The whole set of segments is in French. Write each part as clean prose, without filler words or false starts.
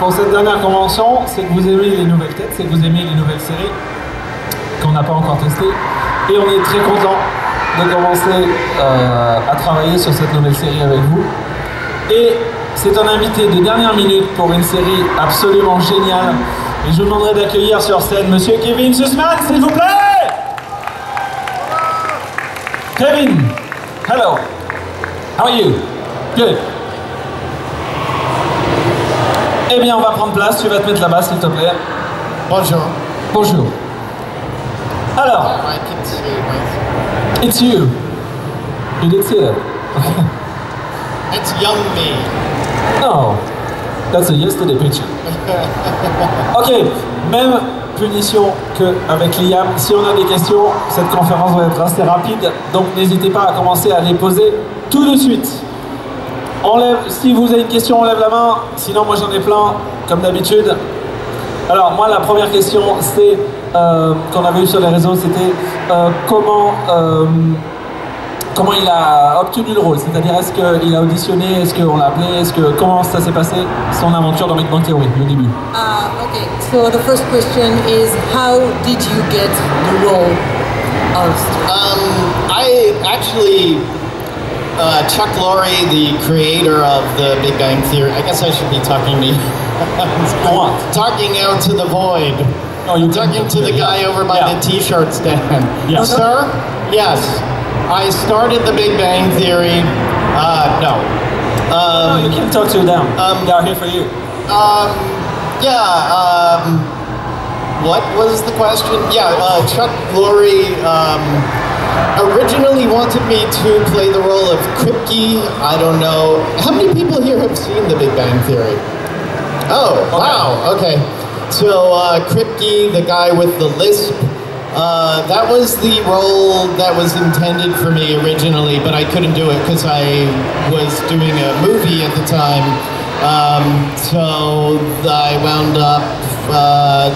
pour cette dernière convention, c'est que vous aimez les nouvelles têtes, c'est que vous aimez les nouvelles séries qu'on n'a pas encore testées. Et on est très content de commencer à travailler sur cette nouvelle série avec vous. Et c'est un invité de dernière minute pour une série absolument géniale. Et je vous demanderai d'accueillir sur scène Monsieur Kevin Sussman, s'il vous plaît. Kevin, hello. How are you? Good. Eh bien, on va prendre place. Tu vas te mettre là-bas, s'il te plaît. Bonjour. Bonjour. Alors, I can see myself. it's you. You did see that. It's young me. No, that's a yesterday picture. Ok, même punition qu'avec Liam. Si on a des questions, cette conférence va être assez rapide, donc n'hésitez pas à commencer à les poser tout de suite. Si vous avez une question, on lève la main, sinon moi j'en ai plein, comme d'habitude. Alors moi la première question, c'est qu'on avait eu sur les réseaux, c'était comment il a obtenu le rôle, c'est-à-dire est-ce qu'il a auditionné, est-ce qu'on l'a appelé, comment ça s'est passé, son aventure dans Big Bang Theory, le début. Okay, so the first question is, how did you get the role of? I actually, Chuck Lorre, the creator of the Big Bang Theory, I guess I should be talking to you. Talking out to the void. Oh, you're talking to the guy over by the t-shirt stand. Yes. Sir? Yes. I started the Big Bang Theory. No. No, you can talk to them. They are here for you. What was the question? Chuck Lorre originally wanted me to play the role of Kripke. I don't know. How many people here have seen the Big Bang Theory? Oh, okay. Wow, okay. So Kripke, the guy with the lisp, that was the role that was intended for me originally, but I couldn't do it because I was doing a movie at the time. So I wound up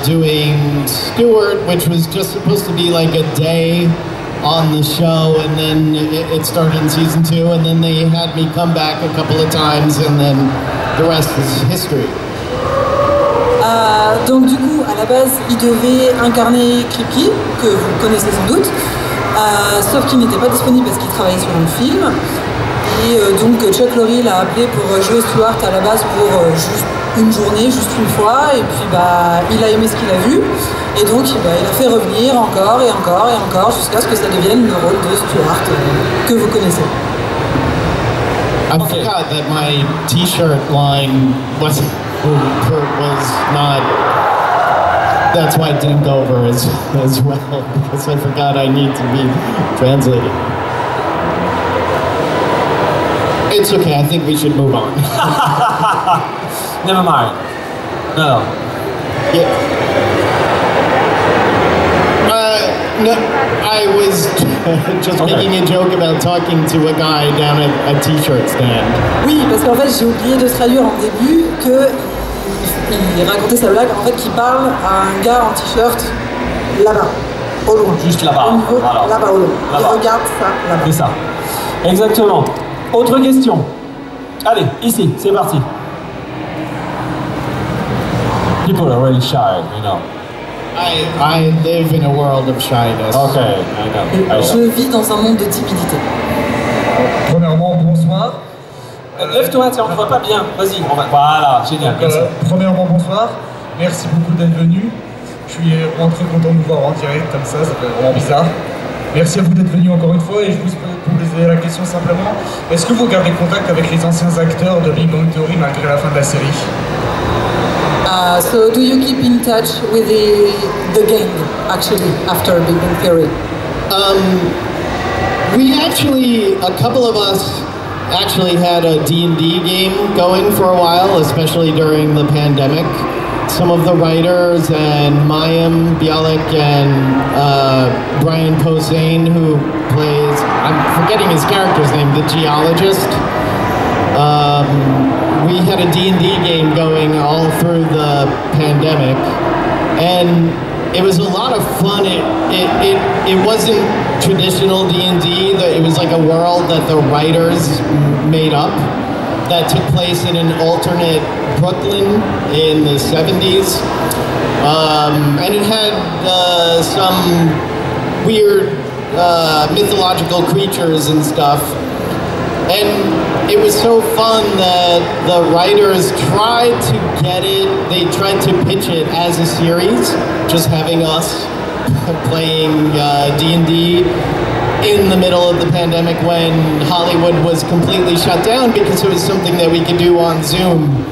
doing Stewart, which was just supposed to be like a day on the show, and then it started in season 2, and then they had me come back a couple of times, and then the rest is history. Donc du coup, à la base, il devait incarner Kripke, que vous connaissez sans doute, sauf qu'il n'était pas disponible parce qu'il travaillait sur un film. Et donc Chuck Lorre l'a appelé pour jouer Stewart à la base pour juste une journée, juste une fois. Et puis il a aimé ce qu'il a vu. Et donc il a fait revenir encore et encore et encore jusqu'à ce que ça devienne le rôle de Stewart que vous connaissez. I forgot that my t-shirt line was not. That's why it didn't go over as well, because I forgot I need to be translated. It's okay, I think we should move on. Never mind. No. Yeah. No, I was just making a joke about talking to a guy down at a t-shirt stand. Oui, parce qu'en fait, j'ai oublié de traduire en début que il racontait sa blague, en fait, qu'il parle à un gars en t-shirt là-bas, au loin. Juste là-bas. Au niveau, là-bas, au loin. Il regarde ça, là-bas. C'est ça. Exactement. Autre question. Allez, ici, c'est parti. People are really shy, you know. I live in a world of shyness. Okay, I know. Je vis dans un monde de timidité. Premièrement, bonsoir. Lève-toi, tiens, on ne voit pas bien. Vas-y, voilà, génial. Premièrement, bonsoir. Merci beaucoup d'être venu. Je suis vraiment très content de vous voir en direct comme ça fait vraiment bizarre. Merci à vous d'être venu encore une fois et je vous poser la question simplement. Est-ce que vous gardez contact avec les anciens acteurs de Big Bang Theory malgré la fin de la série? So do you keep in touch with the gang actually after Big Bang Theory? We actually, a couple of us actually had a D&D game going for a while, especially during the pandemic. Some of the writers and Mayim Bialik and Brian Posehn, who plays, I'm forgetting his character's name, the geologist. We had a D&D game going all through the pandemic, and it was a lot of fun. It wasn't traditional D&D. It was like a world that the writers made up. that took place in an alternate Brooklyn in the 70s. And it had some weird mythological creatures and stuff. And it was so fun that the writers tried to get it, they tried to pitch it as a series, just having us playing D&D in the middle of the pandemic when Hollywood was completely shut down, because it was something that we could do on Zoom,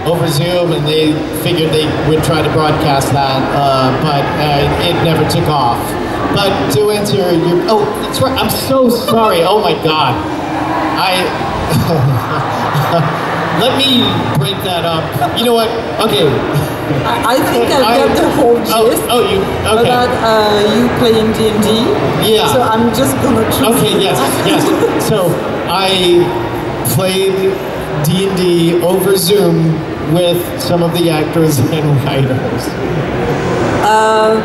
over Zoom, and they figured they would try to broadcast that, but it never took off. But to answer your, oh, that's right, I'm so sorry, oh my God. Let me break that up. You know what? Okay. I think I've got the whole gist. Oh, you, okay. About you playing D&D. Yeah. So I'm just gonna choose. Okay, yes. So I played D&D over Zoom with some of the actors and writers.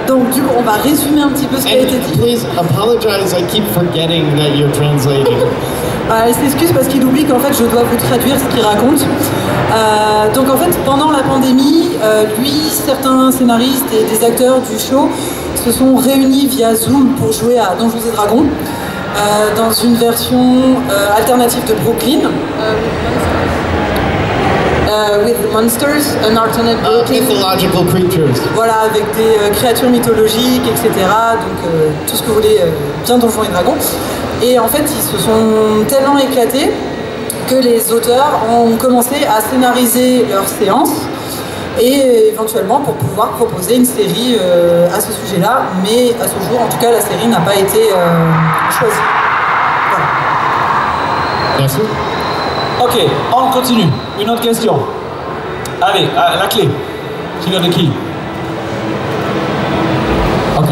Donc du coup, on va résumer un petit peu ce qui a été dit. Please apologize, I keep forgetting that you're translating. Il s'excuse parce qu'il oublie qu'en fait je dois vous traduire ce qu'il raconte. Donc en fait pendant la pandémie, lui, certains scénaristes et des acteurs du show se sont réunis via Zoom pour jouer à Donjons et Dragons dans une version alternative de Brooklyn. With monsters, an alternate Brooklyn. Mythological creatures. Voilà, avec des créatures mythologiques, etc. Donc tout ce que vous voulez, bien Donjons et Dragons. Et en fait, ils se sont tellement éclatés que les auteurs ont commencé à scénariser leurs séances et éventuellement pour pouvoir proposer une série à ce sujet-là. Mais à ce jour, en tout cas, la série n'a pas été choisie. Voilà. Merci. Ok, on continue. Une autre question. Allez, la clé. Qui donne qui? Ok.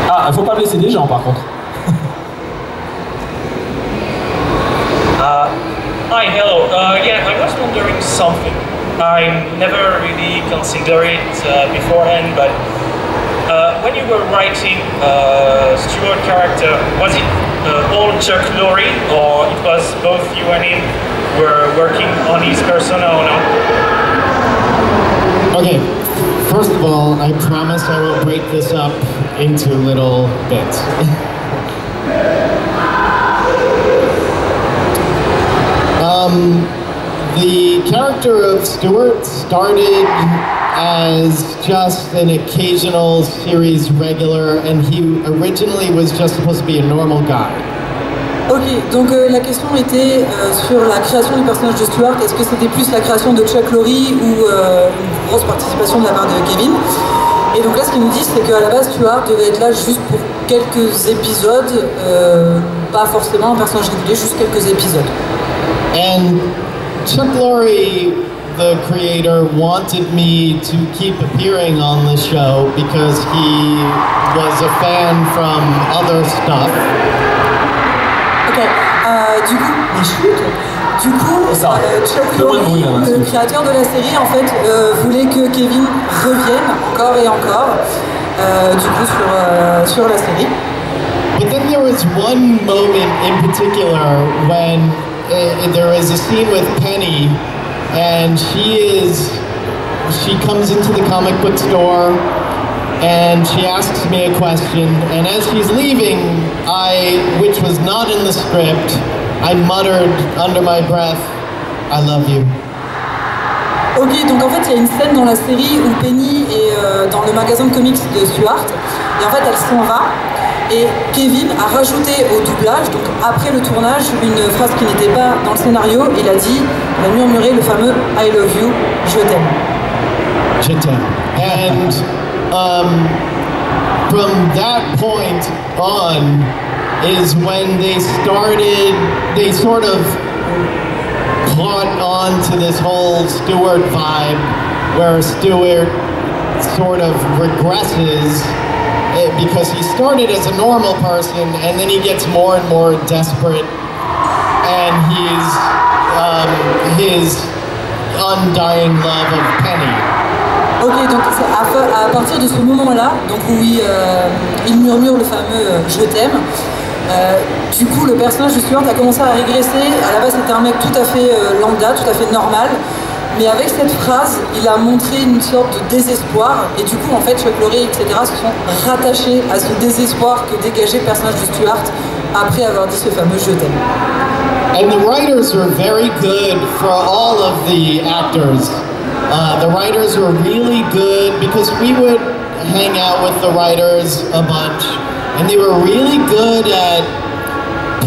Ah, il faut pas blesser des gens par contre. Hi, hello. Yeah, I was wondering something. I never really considered it beforehand, but when you were writing Stuart character, was it all Chuck Lorre, or it was both you and him were working on his persona or not? Okay, first of all, I promise I will break this up into little bits. The character of Stuart started as just an occasional series regular, and he originally was just supposed to be a normal guy. Ok, donc la question était sur la création du personnage de Stuart. Est-ce que c'était plus la création de Chuck Lorre ou une grosse participation de la part de Kevin? Et donc là, ce qu'il nous dit, c'est qu'à la base, Stuart devait être là juste pour quelques épisodes, pas forcément un personnage régulier, juste quelques épisodes. And Chuck Lorre, the creator, wanted me to keep appearing on the show because he was a fan from other stuff. Ok, du coup, mais chut. Du coup, Chuck Lorre, le créateur de la série, en fait, voulait que Kevin revienne encore et encore, du coup, sur la série. But then there was one moment in particular when there is a scene with Penny, and she comes into the comic book store, and she asks me a question, and as she's leaving, which was not in the script, I muttered under my breath, I love you. Ok, donc en fait, il y a une scène dans la série où Penny est dans le magasin de comics de Stuart, et en fait, elle s'en va, et Kevin a rajouté au doublage, donc après le tournage, une phrase qui n'était pas dans le scénario. Il a dit, il a murmuré le fameux I love you, je t'aime. Je t'aime. And from that point on is when they sort of caught on to this whole Stuart vibe, where Stuart sort of regresses because he started as a normal person and then he gets more and more desperate, and his undying love of Penny. Ok, donc c'est à partir de ce moment-là, donc où il murmure le fameux je t'aime, Du coup, le personnage de Stuart a commencé à régresser. À la base, c'était un mec tout à fait lambda, tout à fait normal. Mais avec cette phrase, il a montré une sorte de désespoir. Et du coup, en fait, Chuck Lorre, etc. se sont rattachés à ce désespoir que dégageait le personnage de Stuart après avoir dit ce fameux « je t'aime ». And the writers were very good for all of the actors. The writers were really good because we would hang out with the writers a bunch, and they were really good at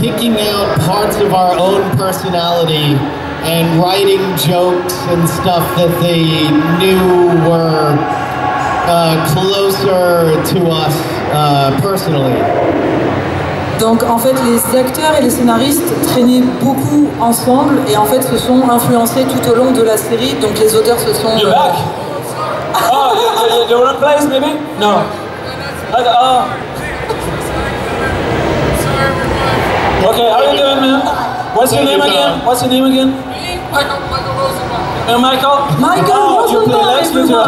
picking out parts of our own personality and writing jokes and stuff that they knew were closer to us personally. Donc en fait les acteurs et les scénaristes traînaient beaucoup ensemble et en fait se sont influencés tout au long de la série. Donc les auteurs se sont... You're back? Oh, you wanna play maybe? No. Oh. Okay, how are you doing, man? What's your name again? What's your name again? Michael Rosenbaum. Michael? Oh, you play Lex Luthor.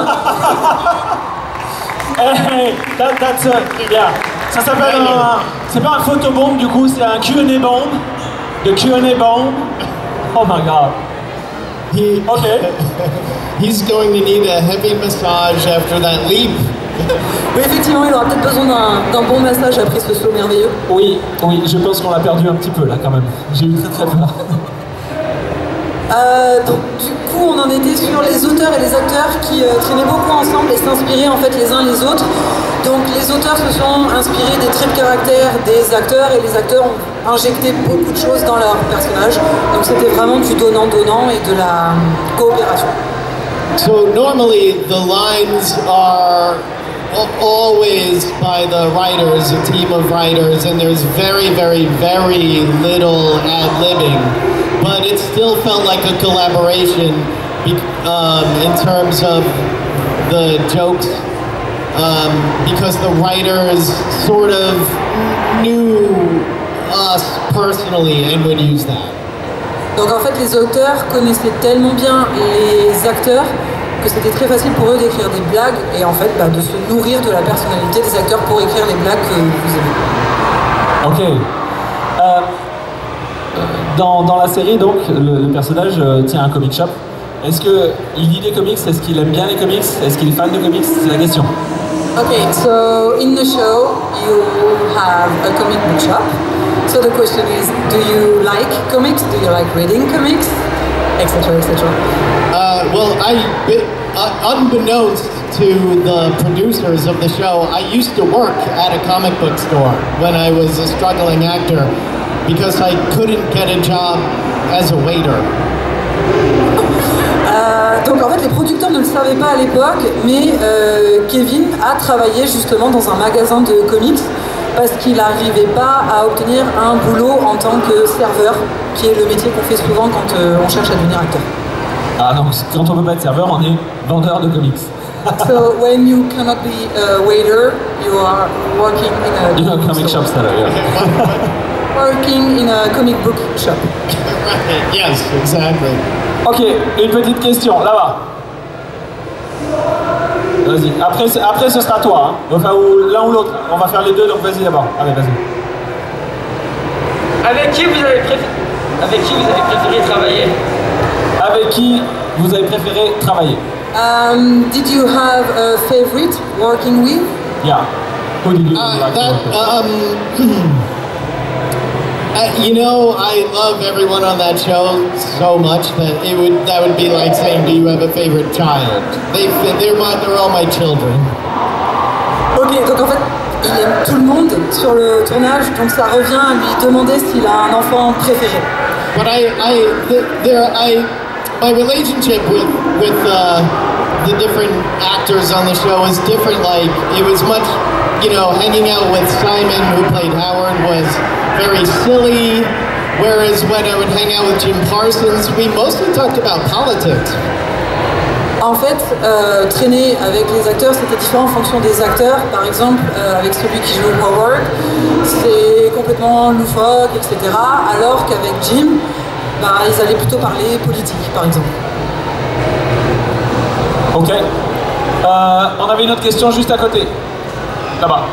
Hey, that's yeah. Ça s'appelle c'est pas un photobomb du coup, c'est un Q&A bomb. The Q&A bomb. Oh my god. Okay. He's going to need a heavy massage after that leap. Oui, effectivement, il aura peut-être besoin d'un bon massage après ce saut merveilleux. Oui, je pense qu'on l'a perdu un petit peu là quand même. J'ai eu très peur. Donc du coup, on en était sur les auteurs et les acteurs qui traînaient beaucoup ensemble et s'inspiraient en fait les uns les autres. Donc les auteurs se sont inspirés des traits de caractère des acteurs et les acteurs ont injecté beaucoup de choses dans leur personnage. Donc c'était vraiment du donnant-donnant et de la coopération. So normally the lines are always by the writers, a team of writers, and there's very, very, very little ad-libbing. But it still felt like a collaboration in terms of the jokes, because the writers sort of knew us personally and would use that. Donc en fait, les auteurs connaissaient tellement bien les acteurs que c'était très facile pour eux d'écrire des blagues et en fait de se nourrir de la personnalité des acteurs pour écrire les blagues que vous aimez. Ok. Dans la série, donc, le personnage tient un comic shop. Est-ce qu'il lit des comics? Est-ce qu'il aime bien les comics? Est-ce qu'il est fan de comics? C'est la question. Okay, so in the show you have a comic book shop. So the question is, do you like comics? Do you like reading comics? Etc. etc. Well, unbeknownst to the producers of the show, I used to work at a comic book store when I was a struggling actor because I couldn't get a job as a waiter. Donc en fait les producteurs ne le savaient pas à l'époque, mais Kevin a travaillé justement dans un magasin de comics parce qu'il n'arrivait pas à obtenir un boulot en tant que serveur, qui est le métier qu'on fait souvent quand on cherche à devenir acteur. Ah donc quand on ne peut pas être serveur, on est vendeur de comics. So when you cannot be a waiter, you are working in a comic shop seller, yeah. Working in a comic book shop. Right, yes, exactly. Ok, une petite question, là-bas. Vas-y, après ce sera toi, hein. Enfin, l'un ou l'autre, on va faire les deux, donc vas-y d'abord. Allez, vas-y. Avec qui vous avez préféré travailler? Avec qui vous avez préféré travailler? Did you have a favorite working with? Yeah. Who did you like to work with? You know, I love everyone on that show so much that that would be like saying, do you have a favorite child? They're all my children. Ok, donc en fait, il aime tout le monde sur le tournage, donc ça revient à lui demander s'il a un enfant préféré. But my relationship with the different actors on the show was different. Like, it was much, hanging out with Simon, who played Howard, was very silly, whereas when I would hang out with Jim Parsons, we mostly talked about politics. En fait, traîner avec les acteurs, c'était différent en fonction des acteurs. Par exemple, avec celui qui joue Howard, c'est complètement loufoque, etc. Alors qu'avec Jim, ils allaient plutôt parler politique, par exemple. Ok. On avait une autre question juste à côté. Là-bas.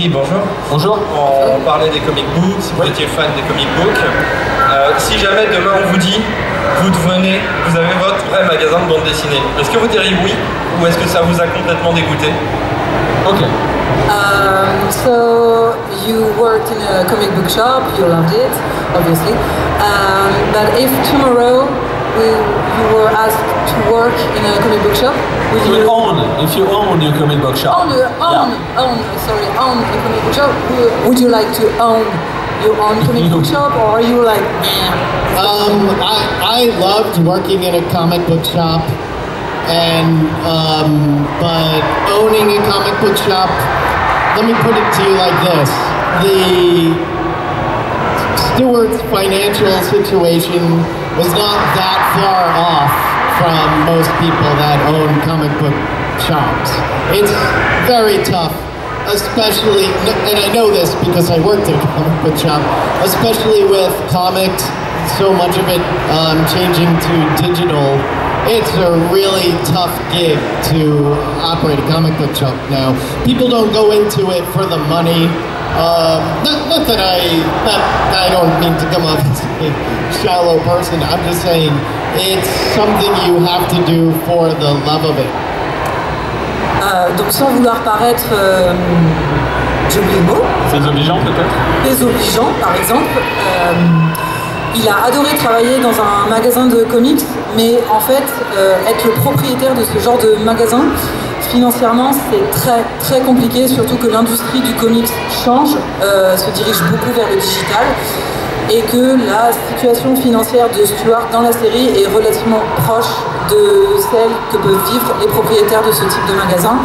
Oui, bonjour. Bonjour. On parlait des comic books, si vous étiez fan des comic books. Si jamais demain on vous dit, vous avez votre vrai magasin de bande dessinée, est-ce que vous diriez oui ou est-ce que ça vous a complètement dégoûté? Ok. So you worked in a comic book shop, you loved it, obviously. But if tomorrow you were asked to work in a comic book shop, would you If you own your comic book shop. own a comic book shop? Would you like to own your own comic book shop, or are you like? I loved working in a comic book shop, and but owning a comic book shop, let me put it to you like this: the Stewart's financial situation was not that far off from most people that own comic book shops. It's very tough, especially, and I know this because I worked at a comic book shop, especially with comics, so much of it changing to digital. It's a really tough gig to operate a comic book shop now. People don't go into it for the money. Not that I don't mean to come off as a shallow person. I'm just saying it's something you have to do for the love of it. Donc sans vouloir paraître, j'ai oublié le mot. Désobligeant peut-être. Désobligeant, par exemple. Il a adoré travailler dans un magasin de comics, mais en fait, être le propriétaire de ce genre de magasin, financièrement, c'est très très compliqué, surtout que l'industrie du comics change, se dirige beaucoup vers le digital, et que la situation financière de Stewart dans la série est relativement proche de celle que peuvent vivre les propriétaires de ce type de magasin.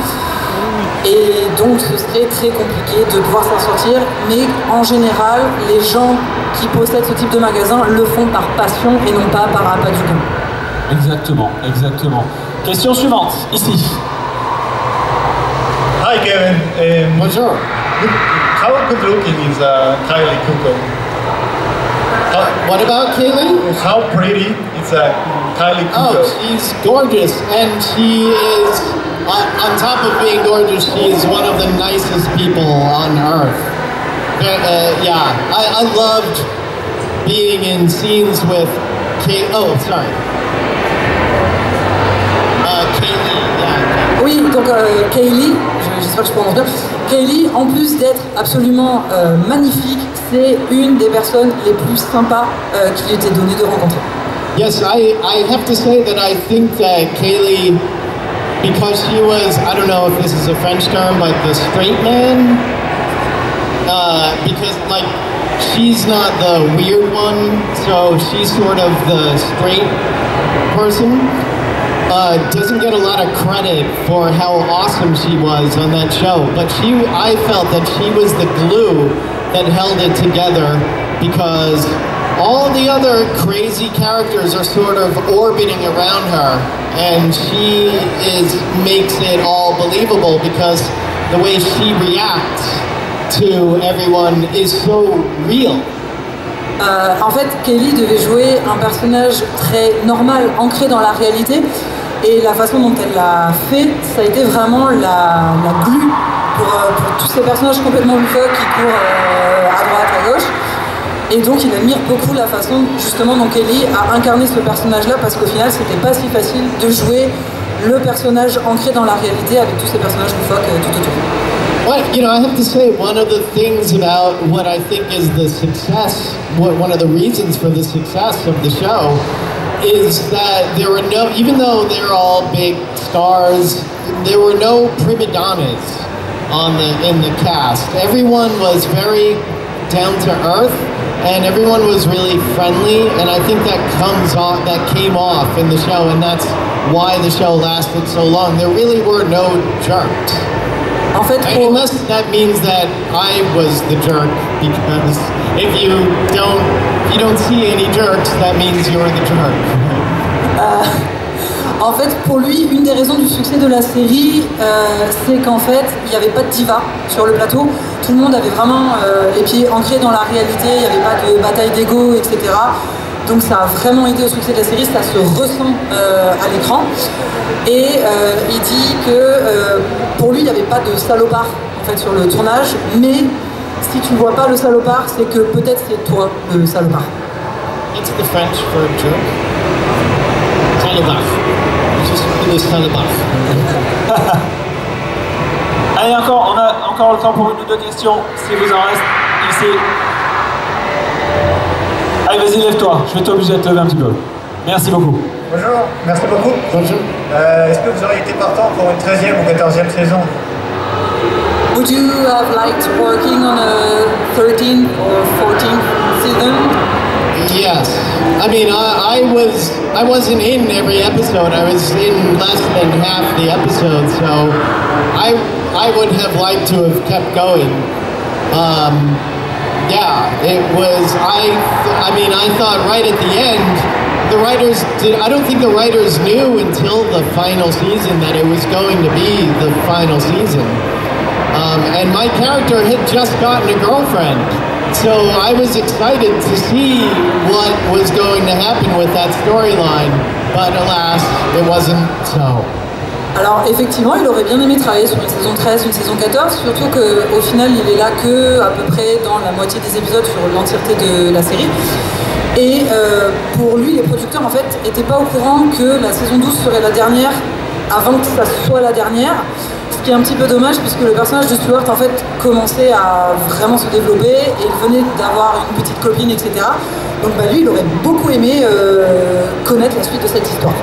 Et donc ce serait très compliqué de pouvoir s'en sortir, mais en général, les gens qui possèdent ce type de magasin le font par passion et non pas par appât du gain. Exactement, exactement. Question suivante, ici. Hi Kevin. Bonjour. How good looking is Kylie Kuko? What about Kaylee? How pretty is Kylie Kuko? Oh, she's gorgeous, and she is, on top of being gorgeous, she is one of the nicest people on earth. Yeah, I loved being in scenes with Kaylee. Oh, sorry. Kaylee, yeah. Oui, donc Kaylee, j'espère que je prononce bien. Kaylee, en plus d'être absolument magnifique, c'est une des personnes les plus sympas qu'il était donné de rencontrer. Yes, I have to say that I think that Kaylee, because she was, I don't know if this is a French term, but the straight man, because like she's not the weird one, so she's sort of the straight person. Doesn't get a lot of credit for how awesome she was on that show, but I felt that she was the glue that held it together, because all the other crazy characters are sort of orbiting around her, and she makes it all believable because the way she reacts to everyone is so real. En fait, Kaylee devait jouer un personnage très normal, ancré dans la réalité, et la façon dont elle l'a fait, ça a été vraiment la glue pour tous ces personnages complètement loufoques qui courent à droite, à gauche. Et donc il admire beaucoup la façon justement dont Kaylee a incarné ce personnage-là, parce qu'au final c'était pas si facile de jouer le personnage ancré dans la réalité avec tous ces personnages loufoques tout autour. Well, I have to say, one of the things about what I think is the success, one of the reasons for the success of the show, is that there were no, even though they're all big stars, there were no prima donnas in the cast. Everyone was very down to earth, and everyone was really friendly, and I think that came off in the show, and that's why the show lasted so long. There really were no jerks. En fait, unless that means that I was the jerk, because if you don't see any jerks, that means you're the jerk. En fait, pour lui, une des raisons du succès de la série, c'est qu'en fait, il n'y avait pas de diva sur le plateau. Tout le monde avait vraiment les pieds ancrés dans la réalité, il n'y avait pas de bataille d'ego, etc. Donc ça a vraiment aidé au succès de la série, ça se ressent à l'écran. Et il dit que pour lui, il n'y avait pas de salopard en en fait sur le tournage, mais si tu vois pas le salopard, c'est que peut-être c'est toi le salopard. It's the French for a joke. Salopard. Just le salopard. Allez, on a encore le temps pour une ou deux questions, si vous en reste ici. Allez, vas-y, lève-toi, je vais t'obliger à te lever un petit peu. Merci beaucoup. Bonjour, merci beaucoup. Bonjour. Est-ce que vous auriez été partant pour une 13e ou 14e saison? Would you have liked working on a 13th or 14th season? Yes. I mean, I wasn't in every episode. I was in less than half the episode, so I would have liked to have kept going. Yeah, it was. I mean, I thought right at the end, the writers did. I don't think the writers knew until the final season that it was going to be the final season. And my character had just gotten a girlfriend, so I was excited to see what was going to happen with that storyline. But alas, it wasn't so. Alors effectivement, il aurait bien aimé travailler sur une saison 13, une saison 14, surtout qu'au final, il est là que à peu près dans la moitié des épisodes sur l'entièreté de la série. Et pour lui, les producteurs en fait étaient pas au courant que la saison 12 serait la dernière avant que ça soit la dernière. Ce qui est un petit peu dommage puisque le personnage de Stuart en fait commençait à vraiment se développer et il venait d'avoir une petite copine, etc. Donc bah, lui, il aurait beaucoup aimé connaître la suite de cette histoire.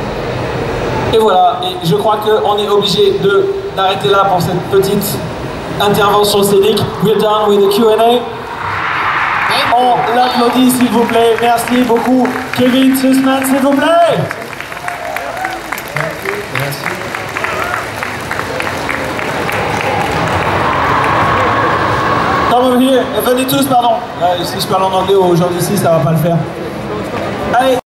Et voilà, et je crois qu'on est obligé d'arrêter là pour cette petite intervention scénique. We're done with the Q&A. On l'applaudit s'il vous plaît. Merci beaucoup. Kevin Sussman, s'il vous plaît. Come over here. Venez tous, pardon. Si je parle en anglais aujourd'hui ici, ça va pas le faire. Allez.